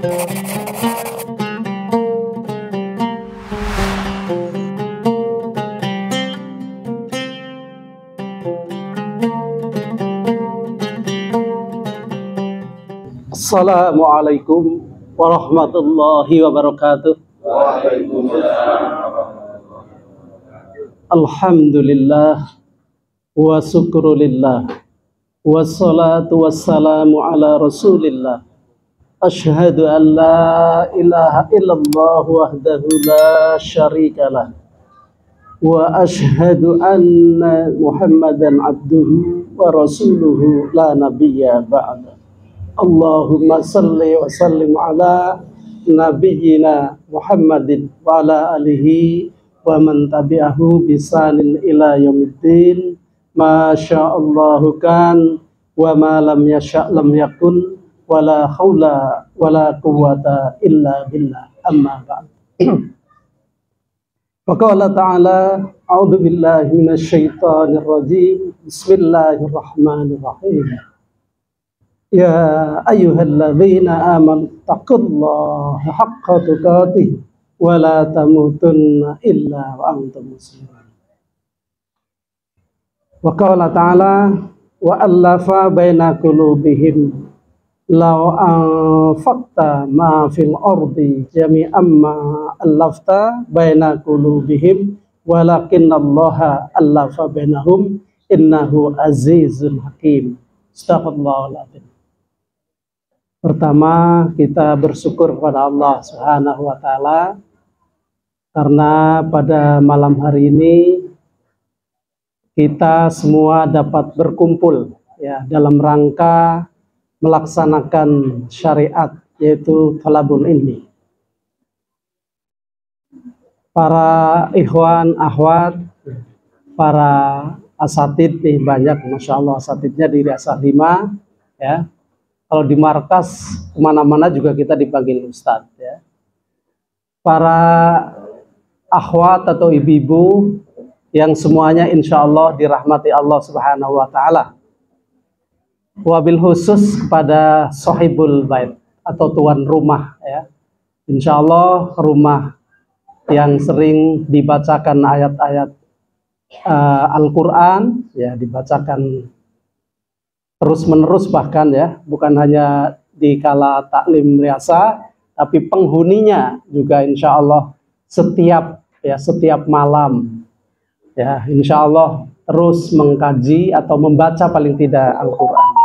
Assalamualaikum warahmatullahi wabarakatuh. Alhamdulillah wa syukrulillah wassalatu wassalamu ala rasulillah. Asyhadu an la ilaha illallah wahdahu la syarikalah wa asyhadu anna Muhammadan abduhu wa rasuluhu la nabiyya ba'da. Allahumma salli wa sallim ala nabiyyina Muhammadin wa ala alihi wa man tabi'ahu bisanin ila yaumiddin. Ma sya'allahu kan wa ma lam yasha' lam yakun wa la haula wa la quwwata illa billah. Amma ba'd. Wa qala ta'ala a'udzu billahi minasy syaithanir rajim. Bismillahirrahmanirrahim. Ya ayyuhalladzina amanu taqullaha haqqa tuqatih wa la tamutunna illa wa antum muslimun. Wa qala ta'ala wa allafa baina qulubihim law anfaqta ma fil ardi jami'an ma allafta baina qulubihim walakinallaha allafa bainahum innahu azizun hakim. Astagfirullahal adzim. Pertama, kita bersyukur kepada Allah Subhanahu wa Ta'ala karena pada malam hari ini kita semua dapat berkumpul ya dalam rangka melaksanakan syariat, yaitu thalabul ilmi. Para ikhwan, akhwat, para asatid nih banyak, masya Allah asatidnya di Riasah 5 ya. Kalau di markas kemana-mana juga kita dipanggil Ustadz ya. Para akhwat atau ibu-ibu yang semuanya insya Allah dirahmati Allah Subhanahu wa Ta'ala. Wabil khusus kepada sahibul bait atau tuan rumah ya. Insya Allah rumah yang sering dibacakan ayat-ayat Al-Quran ya, dibacakan terus-menerus bahkan ya, bukan hanya di kala taklim riasa, tapi penghuninya juga insya Allah setiap malam ya, insya Allah terus mengkaji atau membaca paling tidak Al-Quran.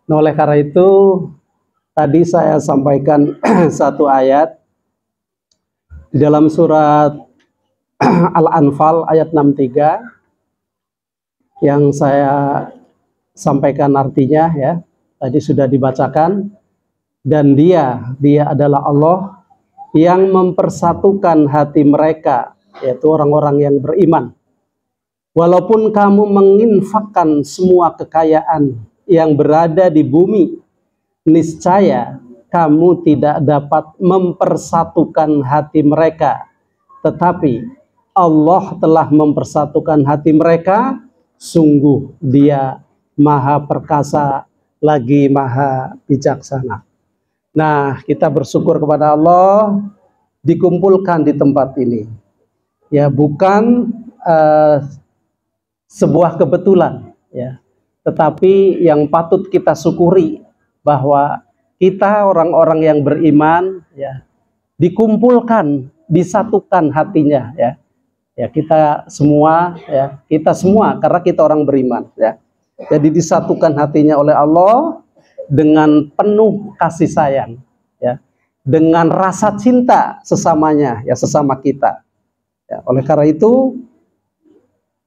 Nah, oleh karena itu tadi saya sampaikan satu ayat di dalam surat Al-Anfal ayat 63 yang saya sampaikan artinya ya, tadi sudah dibacakan. Dan dia adalah Allah yang mempersatukan hati mereka, yaitu orang-orang yang beriman. Walaupun kamu menginfakkan semua kekayaan yang berada di bumi, niscaya kamu tidak dapat mempersatukan hati mereka. Tetapi Allah telah mempersatukan hati mereka, sungguh Dia Maha Perkasa lagi Maha Bijaksana. Nah, kita bersyukur kepada Allah dikumpulkan di tempat ini. Ya, bukan sebuah kebetulan ya, tetapi yang patut kita syukuri bahwa kita orang-orang yang beriman ya dikumpulkan, disatukan hatinya ya. Ya, kita semua karena kita orang beriman ya. Jadi disatukan hatinya oleh Allah dengan penuh kasih sayang ya, dengan rasa cinta sesamanya ya, sesama kita ya. Oleh karena itu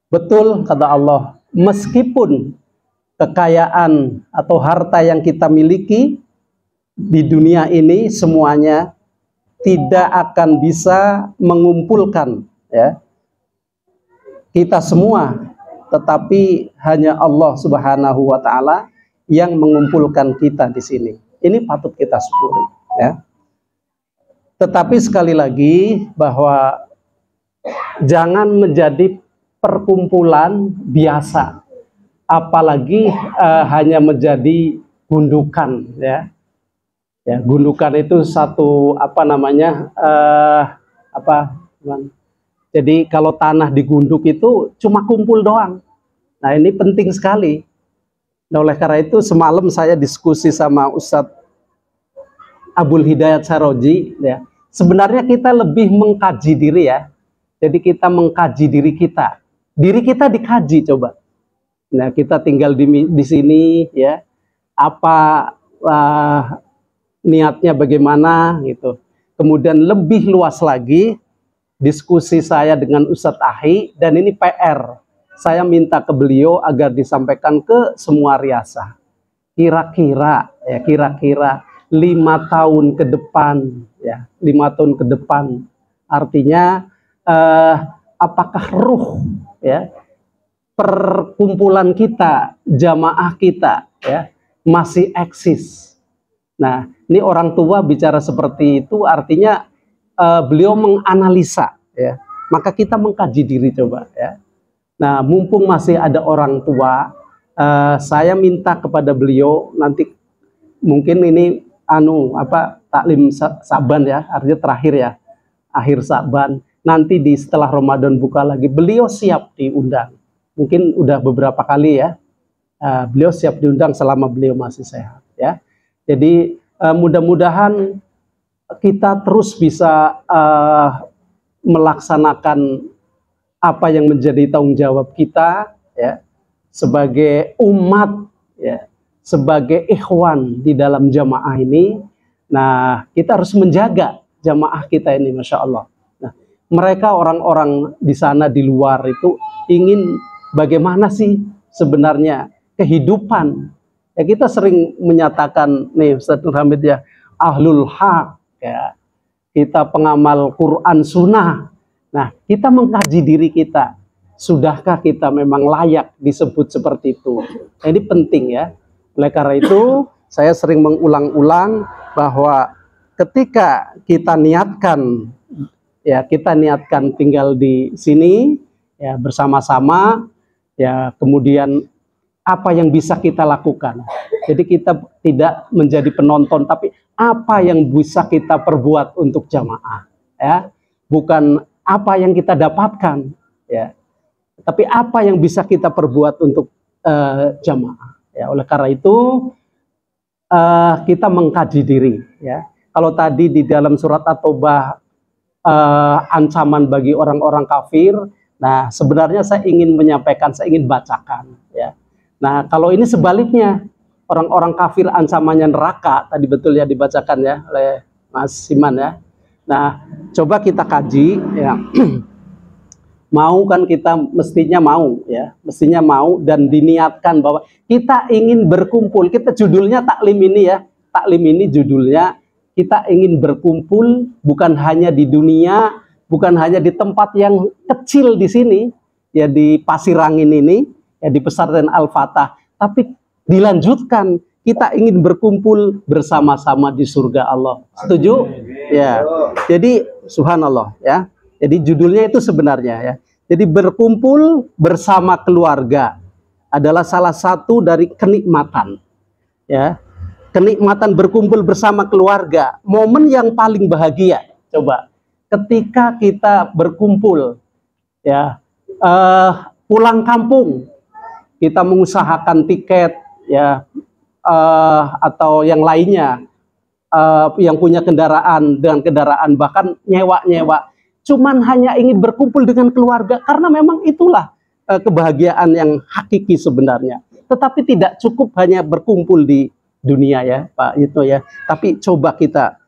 betul kata Allah, meskipun kekayaan atau harta yang kita miliki di dunia ini semuanya tidak akan bisa mengumpulkan ya kita semua, tetapi hanya Allah Subhanahu wa Ta'ala yang mengumpulkan kita di sini. Ini patut kita syukuri ya. Tetapi sekali lagi bahwa jangan menjadi perkumpulan biasa, apalagi hanya menjadi gundukan ya. Ya, gundukan itu satu apa namanya? Apa? Jadi kalau tanah digunduk itu cuma kumpul doang. Nah, ini penting sekali. Nah, oleh karena itu semalam saya diskusi sama Ustadz Abul Hidayat Saroji, ya. Sebenarnya kita lebih mengkaji diri ya. Jadi kita mengkaji diri kita. Diri kita dikaji coba. Nah, kita tinggal di sini ya. Apa niatnya bagaimana gitu. Kemudian lebih luas lagi diskusi saya dengan Ustadz Ahi, dan ini PR. Saya minta ke beliau agar disampaikan ke semua riasah. Kira-kira 5 tahun ke depan, ya 5 tahun ke depan, artinya apakah ruh ya perkumpulan kita, jamaah kita ya masih eksis. Nah, ini orang tua bicara seperti itu artinya beliau menganalisa ya. Maka kita mengkaji diri coba ya. Nah, mumpung masih ada orang tua, saya minta kepada beliau nanti mungkin ini taklim Saban ya, artinya terakhir ya, akhir Saban. Nanti di setelah Ramadan buka lagi, beliau siap diundang. Mungkin udah beberapa kali ya. Beliau siap diundang selama beliau masih sehat ya. Jadi mudah-mudahan kita terus bisa melaksanakan apa yang menjadi tanggung jawab kita ya sebagai umat ya, sebagai ikhwan di dalam jamaah ini. Nah, kita harus menjaga jamaah kita ini, Masya Allah. Nah, mereka orang-orang di sana di luar itu ingin bagaimana sih sebenarnya kehidupan. Ya, kita sering menyatakan nih Ustaz Nur Hamid ya, ahlul haq ya, kita pengamal Quran Sunnah. Nah, kita mengkaji diri kita. Sudahkah kita memang layak disebut seperti itu? Nah, ini penting ya. Oleh karena itu, saya sering mengulang-ulang bahwa ketika kita niatkan, ya kita niatkan tinggal di sini, ya bersama-sama, ya kemudian apa yang bisa kita lakukan. Jadi kita tidak menjadi penonton, tapi apa yang bisa kita perbuat untuk jamaah, ya bukan apa yang kita dapatkan, ya, tapi apa yang bisa kita perbuat untuk jamaah. Ya, oleh karena itu kita mengkaji diri. Ya, kalau tadi di dalam surat At-Taubah ancaman bagi orang-orang kafir, nah sebenarnya saya ingin menyampaikan, saya ingin bacakan. Ya, nah kalau ini sebaliknya, orang-orang kafir ancamannya neraka. Tadi betul ya dibacakan ya oleh Mas Siman ya. Nah, coba kita kaji ya. Mau kan kita mestinya mau ya, mestinya mau dan diniatkan bahwa kita ingin berkumpul. Kita judulnya taklim ini ya. Taklim ini judulnya kita ingin berkumpul bukan hanya di dunia, bukan hanya di tempat yang kecil di sini ya, di Pasirangin ini ya, di pesantren Al-Fatah, tapi dilanjutkan kita ingin berkumpul bersama-sama di surga Allah. Setuju? Ya. Jadi subhanallah ya. Jadi judulnya itu sebenarnya ya. Jadi berkumpul bersama keluarga adalah salah satu dari kenikmatan. Ya. Kenikmatan berkumpul bersama keluarga, momen yang paling bahagia. Coba ketika kita berkumpul ya, pulang kampung kita mengusahakan tiket ya, atau yang lainnya, yang punya kendaraan dengan kendaraan, bahkan nyewa-nyewa, cuman hanya ingin berkumpul dengan keluarga karena memang itulah kebahagiaan yang hakiki sebenarnya. Tetapi tidak cukup hanya berkumpul di dunia ya Pak itu ya, tapi coba kita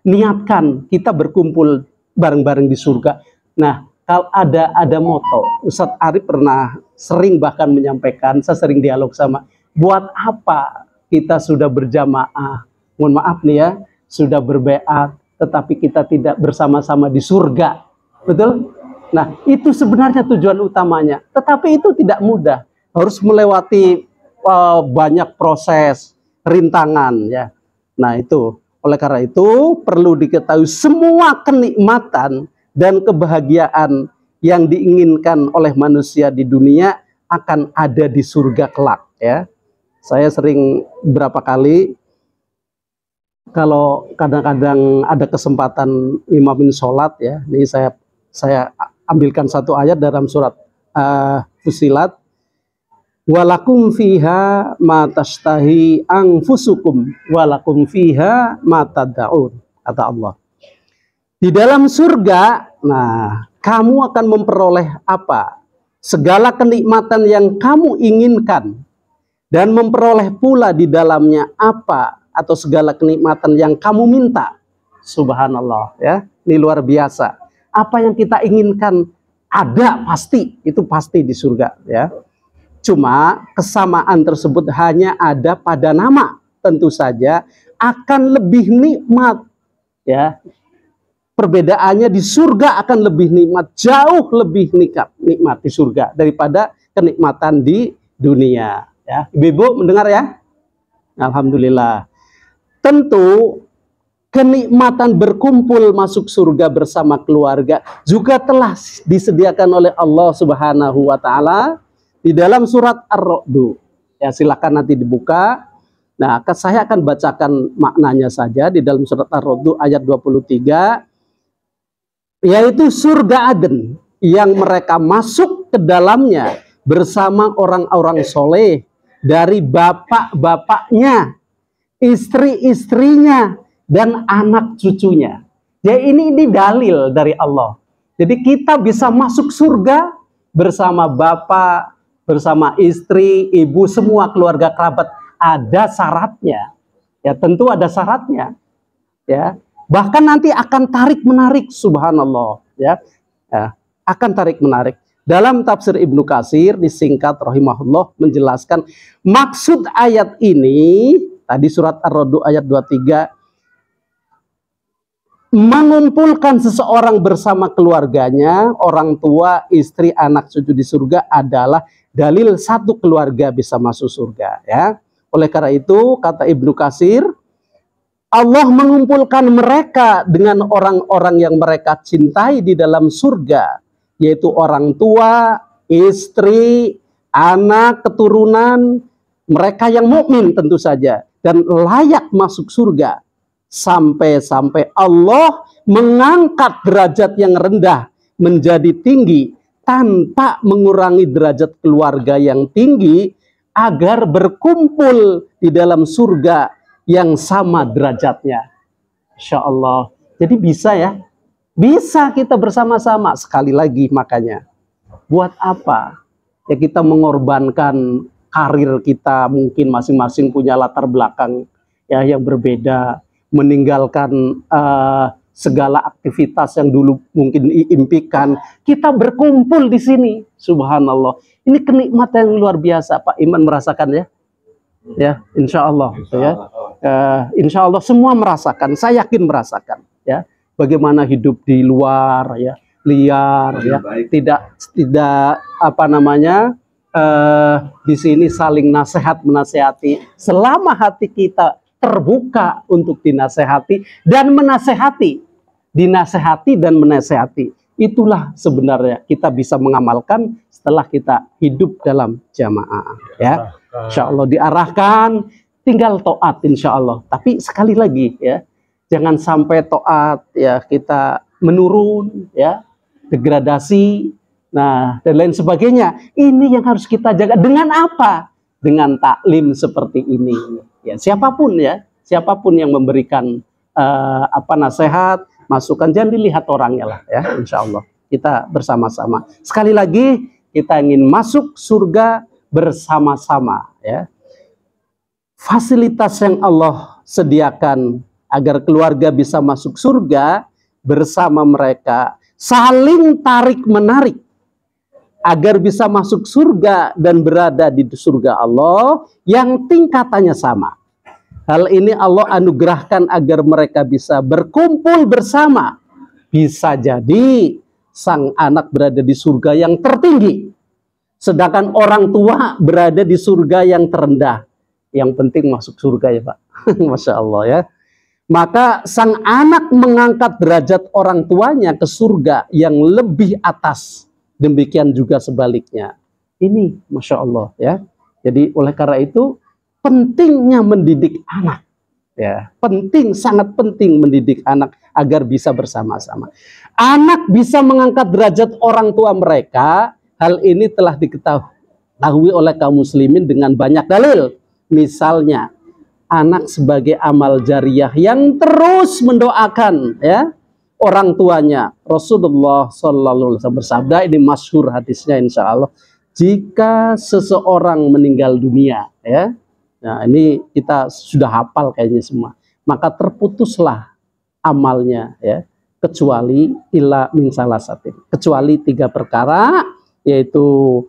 niatkan kita berkumpul bareng-bareng di surga. Nah, kalau ada moto, Ustadz Arif pernah sering bahkan menyampaikan, saya sering dialog sama, buat apa kita sudah berjamaah, mohon maaf nih ya, sudah berbaiat, tetapi kita tidak bersama-sama di surga, betul? Nah, itu sebenarnya tujuan utamanya, tetapi itu tidak mudah, harus melewati banyak proses, rintangan ya. Nah, itu oleh karena itu perlu diketahui semua kenikmatan dan kebahagiaan yang diinginkan oleh manusia di dunia akan ada di surga kelak ya. Saya sering berapa kali kalau kadang-kadang ada kesempatan imamin sholat ya, ini saya ambilkan satu ayat dalam surat Fusilat. Walakum fiha ma tashtahi anfusukum walakum fiha ma tad'un, kata Allah. Di dalam surga, nah, kamu akan memperoleh apa? Segala kenikmatan yang kamu inginkan, dan memperoleh pula di dalamnya apa atau segala kenikmatan yang kamu minta. Subhanallah, ya. Ini luar biasa. Apa yang kita inginkan ada pasti, itu pasti di surga, ya. Cuma kesamaan tersebut hanya ada pada nama. Tentu saja akan lebih nikmat, ya. Perbedaannya di surga akan lebih nikmat, jauh lebih nikmat di surga daripada kenikmatan di dunia. Ya, Ibu-ibu mendengar ya? Alhamdulillah. Tentu kenikmatan berkumpul masuk surga bersama keluarga juga telah disediakan oleh Allah Subhanahu wa taala di dalam surat Ar-Ra'd. Ya, silakan nanti dibuka. Nah, saya akan bacakan maknanya saja di dalam surat Ar-Ra'd ayat 23. Yaitu surga Aden yang mereka masuk ke dalamnya bersama orang-orang soleh dari bapak-bapaknya, istri-istrinya, dan anak cucunya. Jadi ini dalil dari Allah. Jadi kita bisa masuk surga bersama bapak, bersama istri, ibu, semua keluarga kerabat. Ada syaratnya. Ya, tentu ada syaratnya. Ya. Bahkan nanti akan tarik-menarik, subhanallah, ya. Akan tarik-menarik. Dalam tafsir Ibnu Katsir disingkat rahimahullah menjelaskan maksud ayat ini, tadi surat Ar-Ra'd ayat 23, mengumpulkan seseorang bersama keluarganya, orang tua, istri, anak, cucu di surga adalah dalil satu keluarga bisa masuk surga, ya. Oleh karena itu, kata Ibnu Katsir, Allah mengumpulkan mereka dengan orang-orang yang mereka cintai di dalam surga, yaitu orang tua, istri, anak, keturunan, mereka yang mukmin tentu saja, dan layak masuk surga. Sampai-sampai Allah mengangkat derajat yang rendah menjadi tinggi tanpa mengurangi derajat keluarga yang tinggi agar berkumpul di dalam surga yang sama derajatnya. Insya Allah. Jadi bisa ya. Bisa kita bersama-sama. Sekali lagi makanya. Buat apa? Ya kita mengorbankan karir kita. Mungkin masing-masing punya latar belakang ya yang berbeda. Meninggalkan segala aktivitas yang dulu mungkin diimpikan. Kita berkumpul di sini. Subhanallah. Ini kenikmatan yang luar biasa. Pak Iman merasakan ya? Ya, insya Allah. Ya. Insya Allah semua merasakan, saya yakin merasakan ya bagaimana hidup di luar ya, liar ya, tidak apa namanya di sini saling nasihat menasehati selama hati kita terbuka untuk dinasehati dan menasehati, dinasehati dan menasehati, itulah sebenarnya kita bisa mengamalkan setelah kita hidup dalam jamaah ya. Insya Allah diarahkan, tinggal taat insya Allah. Tapi sekali lagi ya, jangan sampai taat ya kita menurun ya, degradasi, nah dan lain sebagainya. Ini yang harus kita jaga. Dengan apa? Dengan taklim seperti ini. Ya siapapun ya, siapapun yang memberikan nasihat, masukan, jangan dilihat orangnya lah ya. Insya Allah kita bersama-sama. Sekali lagi kita ingin masuk surga bersama-sama ya. Fasilitas yang Allah sediakan agar keluarga bisa masuk surga bersama mereka, saling tarik-menarik agar bisa masuk surga dan berada di surga Allah yang tingkatannya sama. Hal ini Allah anugerahkan agar mereka bisa berkumpul bersama. Bisa jadi sang anak berada di surga yang tertinggi, sedangkan orang tua berada di surga yang terendah. Yang penting masuk surga ya Pak. Masya Allah ya. Maka sang anak mengangkat derajat orang tuanya ke surga yang lebih atas. Demikian juga sebaliknya. Ini Masya Allah ya. Jadi oleh karena itu pentingnya mendidik anak. Ya, penting, sangat penting mendidik anak agar bisa bersama-sama. Anak bisa mengangkat derajat orang tua mereka. Hal ini telah diketahui oleh kaum muslimin dengan banyak dalil. Misalnya, anak sebagai amal jariah yang terus mendoakan ya orang tuanya. Rasulullah Shallallahu Alaihi Wasallam bersabda, ini masyhur hadisnya insya Allah. Jika seseorang meninggal dunia, ya, nah ini kita sudah hafal kayaknya semua, maka terputuslah amalnya, ya, kecuali illa min salasatin, kecuali 3 perkara, yaitu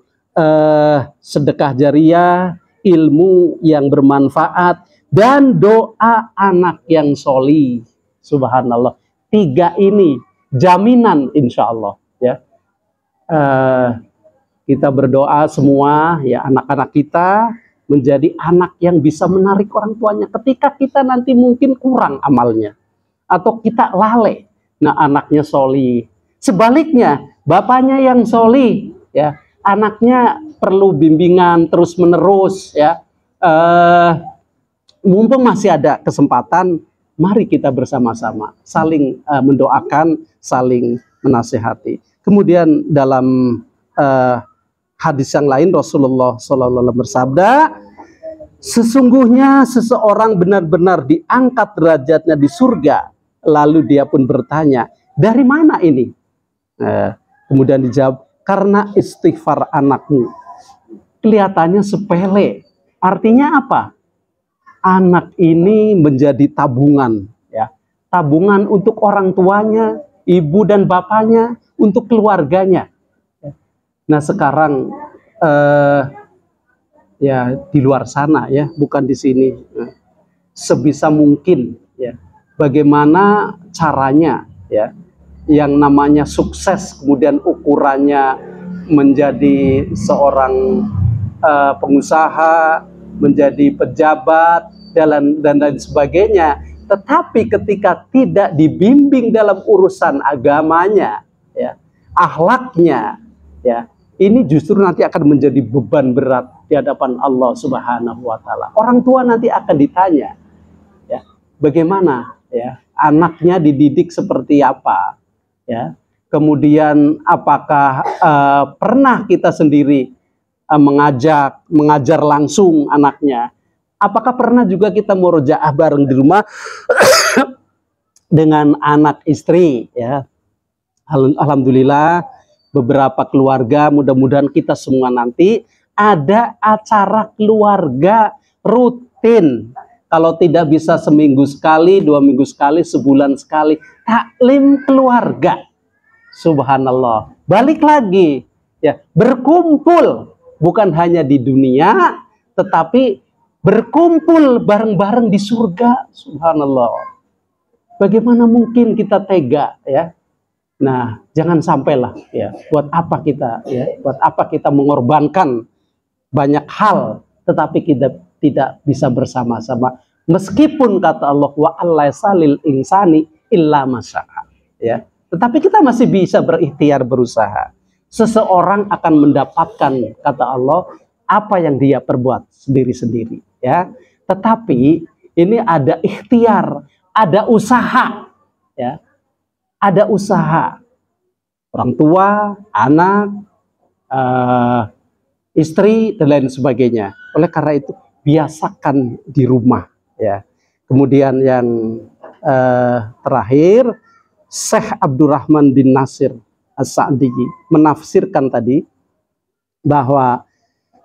sedekah jariah, ilmu yang bermanfaat, dan doa anak yang sholih. Subhanallah, 3 ini jaminan insya Allah, ya. Kita berdoa semua, ya, anak-anak kita menjadi anak yang bisa menarik orang tuanya ketika kita nanti mungkin kurang amalnya atau kita lalai. Nah, anaknya sholih. Sebaliknya, bapaknya yang sholih, ya, anaknya perlu bimbingan terus menerus, ya. Mumpung masih ada kesempatan, mari kita bersama-sama saling mendoakan, saling menasihati. Kemudian dalam hadis yang lain Rasulullah SAW bersabda, sesungguhnya seseorang benar-benar diangkat derajatnya di surga. Lalu dia pun bertanya, dari mana ini? Kemudian dijawab, karena istighfar anakmu. Kelihatannya sepele. Artinya apa? Anak ini menjadi tabungan, ya, tabungan untuk orang tuanya, ibu dan bapaknya, untuk keluarganya. Nah sekarang ya di luar sana, ya, bukan di sini, sebisa mungkin, ya, bagaimana caranya, ya, yang namanya sukses kemudian ukurannya menjadi seorang pengusaha, menjadi pejabat dan lain sebagainya, tetapi ketika tidak dibimbing dalam urusan agamanya, ya, akhlaknya, ya, ini justru nanti akan menjadi beban berat di hadapan Allah Subhanahu wa Ta'ala. Orang tua nanti akan ditanya, ya, bagaimana, ya, anaknya dididik seperti apa, ya, kemudian apakah pernah kita sendiri mengajar langsung anaknya, apakah pernah juga kita murojaah bareng di rumah dengan anak istri, ya. Alhamdulillah beberapa keluarga, mudah-mudahan kita semua nanti ada acara keluarga rutin. Kalau tidak bisa seminggu sekali, 2 minggu sekali, sebulan sekali, taklim keluarga. Subhanallah. Balik lagi, ya, berkumpul bukan hanya di dunia, tetapi berkumpul bareng-bareng di surga. Subhanallah. Bagaimana mungkin kita tega, ya? Nah, jangan sampailah, ya. Buat apa kita, ya? Buat apa kita mengorbankan banyak hal, tetapi kita tidak bisa bersama-sama. Meskipun kata Allah, wa alaisalil insani illa masya'a, ya. Tetapi kita masih bisa berikhtiar, berusaha. Seseorang akan mendapatkan, kata Allah, apa yang dia perbuat sendiri-sendiri, ya. Tetapi ini ada ikhtiar, ada usaha, ya. Ada usaha orang tua, anak, istri dan lain sebagainya. Oleh karena itu biasakan di rumah, ya. Kemudian yang terakhir, Syekh Abdurrahman bin Nasir As-Sa'di menafsirkan tadi bahwa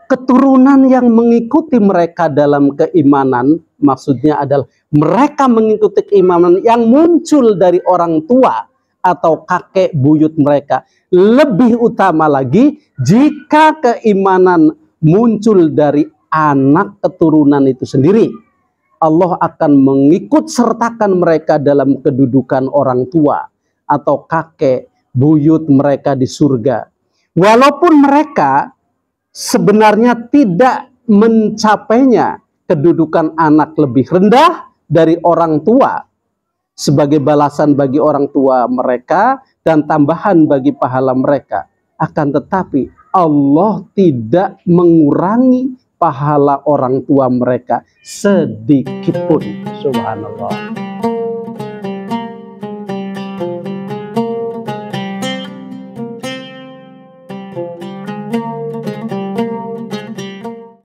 keturunan yang mengikuti mereka dalam keimanan, maksudnya adalah mereka mengikuti keimanan yang muncul dari orang tua atau kakek buyut mereka. Lebih utama lagi jika keimanan muncul dari anak keturunan itu sendiri. Allah akan mengikut sertakan mereka dalam kedudukan orang tua atau kakek buyut mereka di surga. Walaupun mereka sebenarnya tidak mencapainya kedudukan anak lebih rendah dari orang tua sebagai balasan bagi orang tua mereka dan tambahan bagi pahala mereka. Akan tetapi Allah tidak mengurangi pahala orang tua mereka sedikit pun. Subhanallah.